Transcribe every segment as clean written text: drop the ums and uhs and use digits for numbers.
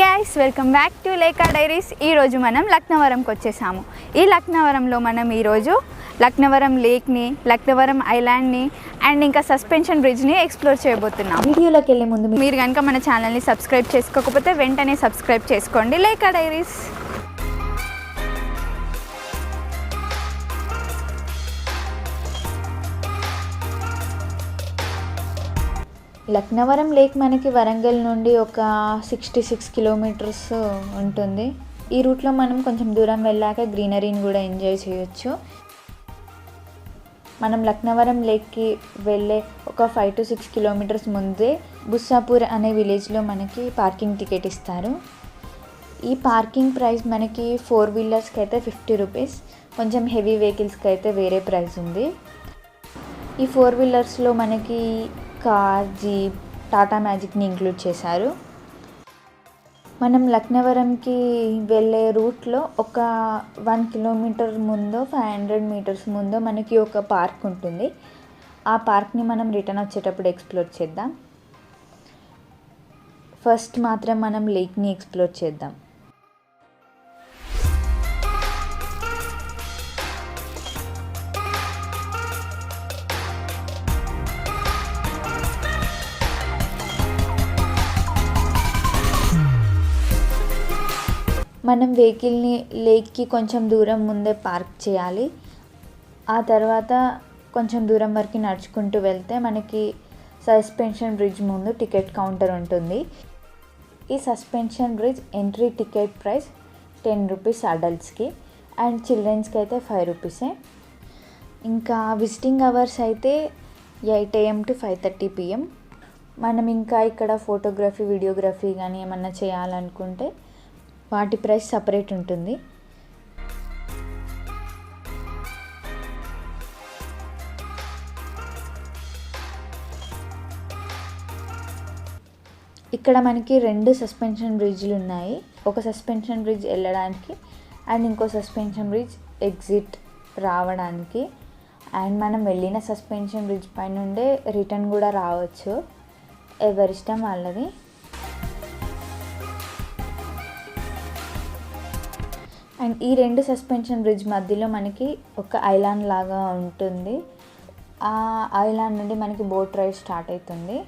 Guys welcome back to Leka diaries. ఈరోజు మనం లక్నవరంకి వచ్చేసాము. ఈ లక్నవరంలో మనం ఈరోజు లక్నవరం లేక్ని, లక్నవరం ఐలాండ్ని అండ్ ఇంకా సస్పెన్షన్ బ్రిడ్జ్ని ఎక్స్ప్లోర్ చేయబోతున్నాం. వీడియోలోకి వెళ్ళే ముందు మీరు కనుక మన ఛానల్ని సబ్స్క్రైబ్ చేసుకోకపోతే వెంటనే సబ్స్క్రైబ్ చేసుకోండి. లేకా డైరీస్. లక్నవరం లేక్ మనకి వరంగల్ నుండి ఒక 66 కిలోమీటర్స్ ఉంటుంది. ఈ రూట్లో మనం కొంచెం దూరం వెళ్ళాక గ్రీనరీని కూడా ఎంజాయ్ చేయొచ్చు. మనం లక్నవరం లేక్కి వెళ్ళే ఒక 5 to 6 కిలోమీటర్స్ ముందే బుస్సాపూర్ అనే విలేజ్లో మనకి పార్కింగ్ టికెట్ ఇస్తారు. ఈ పార్కింగ్ ప్రైస్ మనకి 4 వీలర్స్కి అయితే 50 రూపీస్, కొంచెం హెవీ వెహికల్స్కి అయితే వేరే ప్రైస్ ఉంది. ఈ 4 వీలర్స్లో మనకి కార్, జీప్, టాటా మ్యాజిక్ని ఇంక్లూడ్ చేశారు. మనం లక్నవరంకి వెళ్ళే రూట్లో ఒక 1 కిలోమీటర్ ముందో 500 మీటర్స్ ముందో మనకి ఒక పార్క్ ఉంటుంది. ఆ పార్క్ని మనం రిటర్న్ వచ్చేటప్పుడు ఎక్స్ప్లోర్ చేద్దాం. ఫస్ట్ మాత్రం మనం లేక్ని ఎక్స్ప్లోర్ చేద్దాం. మనం వెహికల్ని లేక్కి కొంచెం దూరం ముందే పార్క్ చేయాలి. ఆ తర్వాత కొంచెం దూరం వరకు నడుచుకుంటూ వెళ్తే మనకి సస్పెన్షన్ బ్రిడ్జ్ ముందు టికెట్ కౌంటర్ ఉంటుంది. ఈ suspension bridge entry ticket price 10 rupees అడల్ట్స్కి అండ్ చిల్డ్రన్స్కి అయితే 5 రూపీసే. ఇంకా విజిటింగ్ అవర్స్ అయితే 8 AM to 5:30 PM. మనం ఇంకా ఇక్కడ ఫోటోగ్రఫీ, వీడియోగ్రఫీ కానీ ఏమన్నా చేయాలనుకుంటే వాటి ప్రైస్ సపరేట్ ఉంటుంది. ఇక్కడ మనకి 2 సస్పెన్షన్ బ్రిడ్జ్లు ఉన్నాయి. ఒక సస్పెన్షన్ బ్రిడ్జ్ వెళ్ళడానికి అండ్ ఇంకో సస్పెన్షన్ బ్రిడ్జ్ ఎగ్జిట్ రావడానికి. అండ్ మనం వెళ్ళిన సస్పెన్షన్ బ్రిడ్జ్ పై నుండే రిటర్న్ కూడా రావచ్చు, ఎవరిష్టం వాళ్ళది. అండ్ ఈ 2 సస్పెన్షన్ బ్రిడ్జ్ మధ్యలో మనకి ఒక ఐలాండ్ లాగా ఉంటుంది. ఆ ఐలాండ్ నుండి మనకి బోట్ రైడ్ స్టార్ట్ అవుతుంది.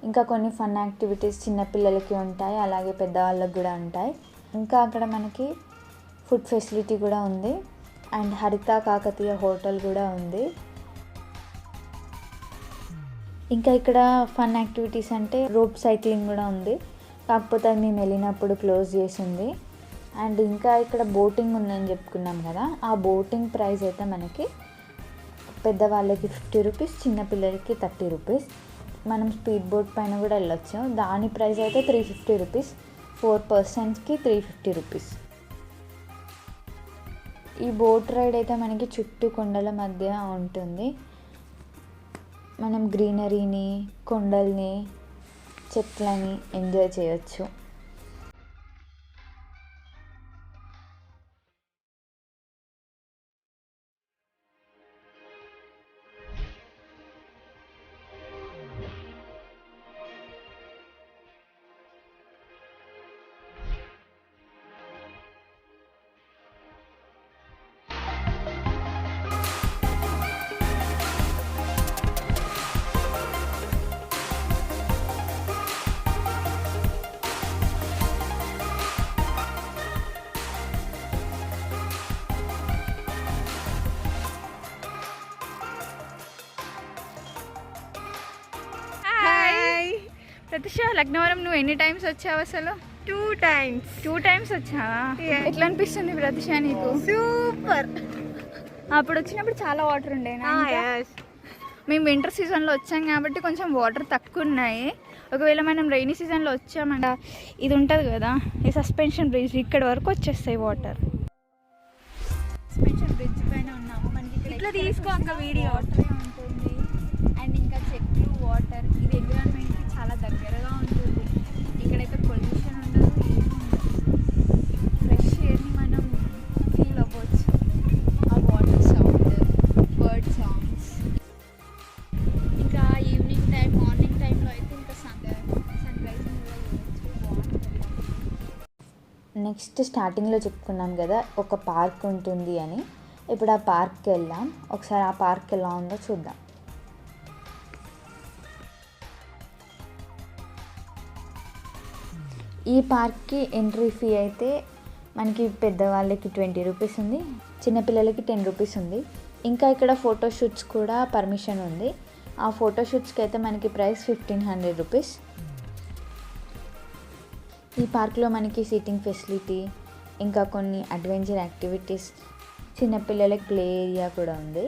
ఇంకా కొన్ని ఫన్ యాక్టివిటీస్ చిన్నపిల్లలకి ఉంటాయి, అలాగే పెద్దవాళ్ళకి కూడా ఉంటాయి. ఇంకా అక్కడ మనకి ఫుడ్ ఫెసిలిటీ కూడా ఉంది అండ్ హరిత కాకతీయ హోటల్ కూడా ఉంది. ఇంకా ఇక్కడ ఫన్ యాక్టివిటీస్ అంటే రోప్ సైక్లింగ్ కూడా ఉంది, కాకపోతే అది మేము వెళ్ళినప్పుడు క్లోజ్ చేసింది. అండ్ ఇంకా ఇక్కడ బోటింగ్ ఉందని చెప్పుకున్నాం కదా, ఆ బోటింగ్ ప్రైస్ అయితే మనకి పెద్దవాళ్ళకి 50 రూపీస్, చిన్నపిల్లలకి 30 రూపీస్. మనం స్పీడ్ బోట్ పైన కూడా వెళ్ళొచ్చు, దాని ప్రైస్ అయితే 350 రూపీస్, 4 పర్సన్స్కి 350 రూపీస్. ఈ బోట్ రైడ్ అయితే మనకి చుట్టూ కొండల మధ్య ఉంటుంది. మనం గ్రీనరీని, కొండల్ని, చెట్లని ఎంజాయ్ చేయొచ్చు. ప్రతిష, లక్నవరం నువ్వు ఎన్ని టైమ్స్ వచ్చావు అసలు? 2 times. 2 times వచ్చావా? ఎట్లా అనిపిస్తుంది ప్రతిష నీకు? సూపర్. అప్పుడు వచ్చినప్పుడు చాలా వాటర్ ఉండేనా? మేము వింటర్ సీజన్లో వచ్చాం కాబట్టి కొంచెం వాటర్ తక్కువ ఉన్నాయి. ఒకవేళ మనం రైనీ సీజన్లో వచ్చామంట, ఇది ఉంటుంది కదా ఈ సస్పెన్షన్ బ్రిడ్జ్, ఇక్కడ వరకు వచ్చేస్తాయి వాటర్. సస్పెన్షన్ బ్రిడ్జ్ పైన ఉన్నాము. మనకి ఇట్లా తీసుకో అక్క వీడియో. వాటరే ఉంటుంది అండ్ ఇంకా చెట్లు, వాటర్, ఇది ఎన్విరాన్మెంట్కి చాలా దగ్గరగా ఉంటుంది. నెక్స్ట్ స్టార్టింగ్లో చెప్పుకున్నాం కదా ఒక పార్క్ ఉంటుంది అని. ఇప్పుడు ఆ పార్క్కి వెళ్దాం. ఒకసారి ఆ పార్క్ ఎలా ఉందో చూద్దాం. ఈ పార్క్కి ఎంట్రీ ఫీ అయితే మనకి పెద్దవాళ్ళకి 20 రూపీస్ ఉంది, చిన్నపిల్లలకి 10 రూపీస్ ఉంది. ఇంకా ఇక్కడ ఫోటోషూట్స్ కూడా పర్మిషన్ ఉంది. ఆ ఫోటోషూట్స్కి అయితే మనకి ప్రైస్ 1500 రూపీస్. ఈ పార్క్లో మనకి సీటింగ్ ఫెసిలిటీ, ఇంకా కొన్ని అడ్వెంచర్ యాక్టివిటీస్, చిన్నపిల్లలకి ప్లే ఏరియా కూడా ఉంది.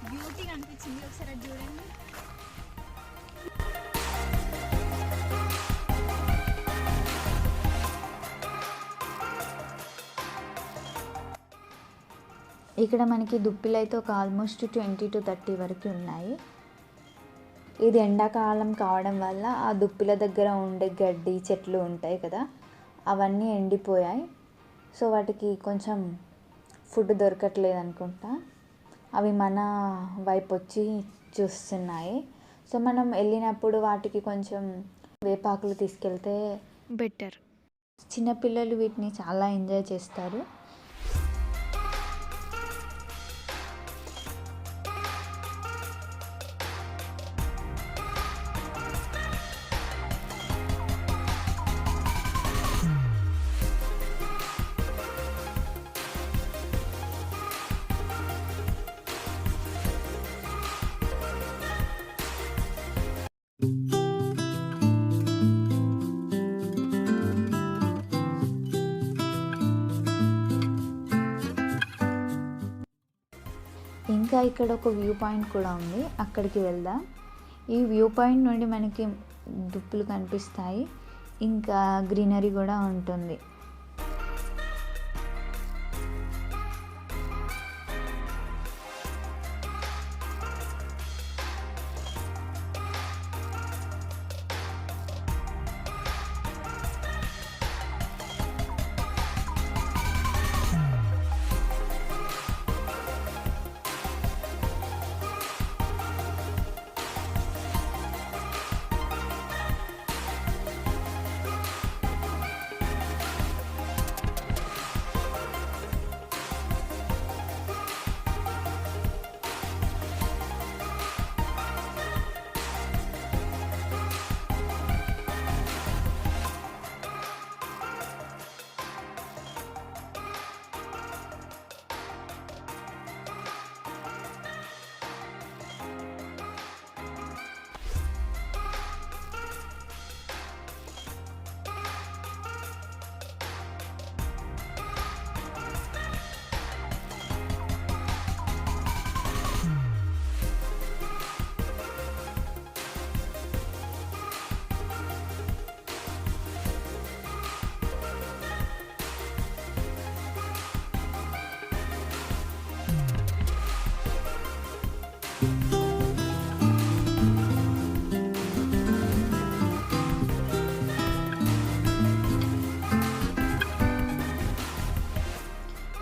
బ్యూటీ కనిపించింది, ఒకసారి అది చూడండి. ఇక్కడ మనకి దుప్పిలు అయితే ఒక ఆల్మోస్ట్ 20 to 30 వరకు ఉన్నాయి. ఇది ఎండాకాలం కావడం వల్ల ఆ దుప్పిల దగ్గర ఉండే గడ్డి చెట్లు ఉంటాయి కదా, అవన్నీ ఎండిపోయాయి. సో వాటికి కొంచెం ఫుడ్ దొరకట్లేదు అనుకుంటా. అవి మన వైపు వచ్చి చూస్తున్నాయి. సో మనం వెళ్ళినప్పుడు వాటికి కొంచెం వేపాకులు తీసుకెళ్తే బెటర్. చిన్నపిల్లలు వీటిని చాలా ఎంజాయ్ చేస్తారు. ఇంకా ఇక్కడ ఒక వ్యూ పాయింట్ కూడా ఉంది, అక్కడికి వెళ్దాం. ఈ వ్యూ పాయింట్ నుండి మనకి దుప్పులు కనిపిస్తాయి, ఇంకా గ్రీనరీ కూడా ఉంటుంది.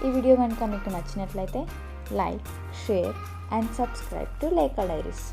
ఈ వీడియో కనుక మీకు నచ్చినట్లయితే like, share and subscribe to Lekha diaries.